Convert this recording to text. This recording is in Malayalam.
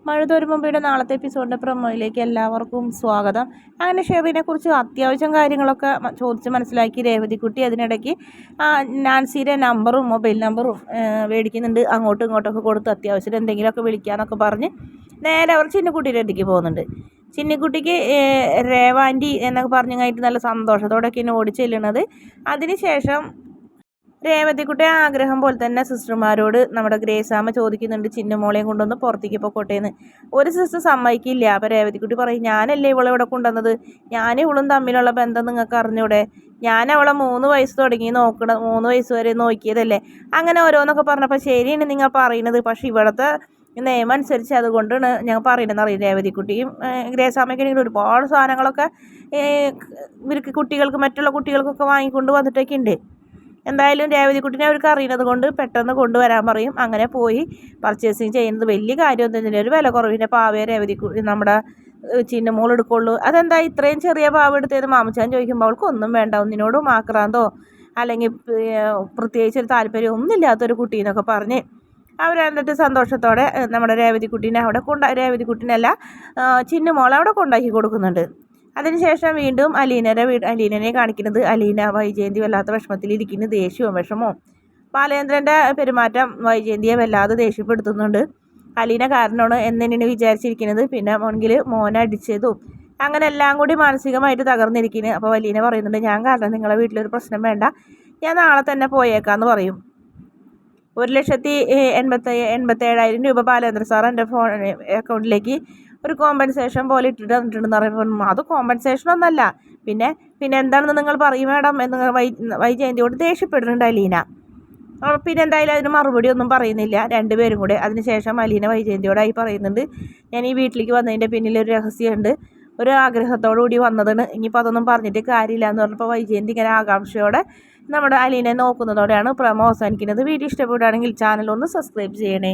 മഴതോരുമുമ്പയുടെ നാളത്തെ എപ്പിസോഡിൻ്റെ പ്രൊമോയിലേക്ക് എല്ലാവർക്കും സ്വാഗതം. അങ്ങനെ ഷെറിനെക്കുറിച്ച് അത്യാവശ്യം കാര്യങ്ങളൊക്കെ ചോദിച്ച് മനസ്സിലാക്കി രേവതിക്കുട്ടി അതിനിടയ്ക്ക് നാൻസിയുടെ നമ്പറും മൊബൈൽ നമ്പറും മേടിക്കുന്നുണ്ട്. അങ്ങോട്ടും ഇങ്ങോട്ടൊക്കെ കൊടുത്ത് അത്യാവശ്യം എന്തെങ്കിലുമൊക്കെ വിളിക്കാമെന്നൊക്കെ പറഞ്ഞ് നേരെ അവർ ചിന്നുക്കുട്ടിയുടെ അടുത്തേക്ക് പോകുന്നുണ്ട്. ചിന്നിക്കുട്ടിക്ക് രേവാൻറ്റി എന്നൊക്കെ പറഞ്ഞു കഴിഞ്ഞിട്ട് നല്ല സന്തോഷത്തോടെയൊക്കെയാണ് ഓടി ചെല്ലുന്നത്. അതിനുശേഷം രേവതിക്കുട്ടി ആഗ്രഹം പോലെ തന്നെ സിസ്റ്റർമാരോട് നമ്മുടെ ഗ്രേസാമ്മ ചോദിക്കുന്നുണ്ട് ചിന്നുമോളെയും കൊണ്ടൊന്ന് പുറത്തേക്ക് പോയിക്കോട്ടേന്ന്. ഒരു സിസ്റ്റർ സമ്മതിക്കില്ല. അപ്പോൾ രേവതിക്കുട്ടി പറയും, ഞാനല്ലേ ഇവളെ ഇവിടെ കൊണ്ടുവന്നത്, ഞാനും ഇവളും തമ്മിലുള്ള ബന്ധം നിങ്ങൾക്ക് അറിഞ്ഞൂടെ, ഞാൻ അവളെ 3 വയസ്സ് തുടങ്ങി 3 വയസ്സ് വരെ നോക്കിയതല്ലേ. അങ്ങനെ ഓരോന്നൊക്കെ പറഞ്ഞപ്പോൾ ശരിയാണ് നിങ്ങൾ പറയുന്നത്, പക്ഷേ ഇവിടുത്തെ നിയമം അനുസരിച്ച് അതുകൊണ്ടാണ് ഞങ്ങൾ പറയുന്നതെന്ന് അറിയും. രേവതിക്കുട്ടിയും ഗ്രേസാമ്മയ്ക്കാണെങ്കിൽ ഒരുപാട് സാധനങ്ങളൊക്കെ ഇവർക്ക് കുട്ടികൾക്ക് മറ്റുള്ള കുട്ടികൾക്കൊക്കെ വാങ്ങിക്കൊണ്ട് വന്നിട്ടൊക്കെ ഉണ്ട്. എന്തായാലും രേവതിക്കുട്ടിനെ അവർക്ക് അറിയുന്നത് കൊണ്ട് പെട്ടെന്ന് കൊണ്ടുവരാൻ പറയും. അങ്ങനെ പോയി പർച്ചേസിങ് ചെയ്യുന്നത് വലിയ കാര്യമൊന്നുമില്ല, ഒരു വില കുറവിൻ്റെ പാവയെ രേവതിക്കുട്ടി നമ്മുടെ ചിന്നമോൾ എടുക്കുള്ളൂ. അതെന്താ ഇത്രയും ചെറിയ പാവ എടുത്തതെന്ന് മാമച്ചാൻ ചോദിക്കുമ്പോൾ അവൾക്ക് ഒന്നും വേണ്ട, ഒന്നിനോടും ആക്രാന്തോ അല്ലെങ്കിൽ പ്രത്യേകിച്ച് ഒരു താല്പര്യം ഒന്നുമില്ലാത്തൊരു കുട്ടി എന്നൊക്കെ പറഞ്ഞ് അവരെന്നിട്ട് സന്തോഷത്തോടെ നമ്മുടെ രേവതിക്കുട്ടീനെ അവിടെ രേവതിക്കുട്ടീനല്ല ചിന്നുമോളെ അവിടെ കൊണ്ടാക്കി കൊടുക്കുന്നുണ്ട്. അതിനുശേഷം വീണ്ടും അലീനനെ കാണിക്കുന്നത്. അലീന വൈജയന്തി വല്ലാത്ത വിഷമത്തിലിരിക്കുന്നു, ദേഷ്യവും വിഷമവും. ബാലേന്ദ്രൻ്റെ പെരുമാറ്റം വൈജയന്തിയെ വല്ലാതെ ദേഷ്യപ്പെടുത്തുന്നുണ്ട്. അലീന കാരണമാണ് എന്നെന്നെ വിചാരിച്ചിരിക്കുന്നത്, പിന്നെ മുൻകിൽ മോനടിച്ചതും അങ്ങനെ എല്ലാം കൂടി മാനസികമായിട്ട് തകർന്നിരിക്കുന്നു. അപ്പോൾ അലീന പറയുന്നുണ്ട്, ഞാൻ കാരണം നിങ്ങളെ വീട്ടിലൊരു പ്രശ്നം വേണ്ട, ഞാൻ നാളെ തന്നെ പോയേക്കാന്ന് പറയും. 1,87,000 രൂപ ബാലേന്ദ്ര സാർ എൻ്റെ ഫോൺ അക്കൗണ്ടിലേക്ക് ഒരു കോമ്പൻസേഷൻ പോലെ ഇട്ടിട്ടുണ്ടെന്ന് പറയുമ്പോൾ അത് കോമ്പൻസേഷൻ ഒന്നല്ല, പിന്നെ എന്താണെന്ന് നിങ്ങൾ പറയും മാഡം എന്ന് വൈജയന്തിയോട് ദേഷ്യപ്പെടുന്നുണ്ട് അലീന. പിന്നെ എന്തായാലും അതിന് മറുപടി ഒന്നും പറയുന്നില്ല രണ്ടുപേരും കൂടെ. അതിനുശേഷം അലീന വൈജയന്തിയോടായി പറയുന്നുണ്ട്, ഞാൻ ഈ വീട്ടിലേക്ക് വന്നതിൻ്റെ പിന്നിലൊരു രഹസ്യമുണ്ട്, ഒരു ആഗ്രഹത്തോടു കൂടി വന്നതാണ്, ഇനിയിപ്പോൾ അതൊന്നും പറഞ്ഞിട്ട് കാര്യമില്ല എന്ന് പറഞ്ഞപ്പോൾ വൈജയന്തി ഇങ്ങനെ ആകാംക്ഷയോടെ നമ്മുടെ അലീനെ നോക്കുന്നതോടെയാണ് പ്രമോ അവസാനിക്കുന്നത്. വീഡിയോ ഇഷ്ടപ്പെടുകയാണെങ്കിൽ ചാനൽ ഒന്ന് സബ്സ്ക്രൈബ് ചെയ്യണേ.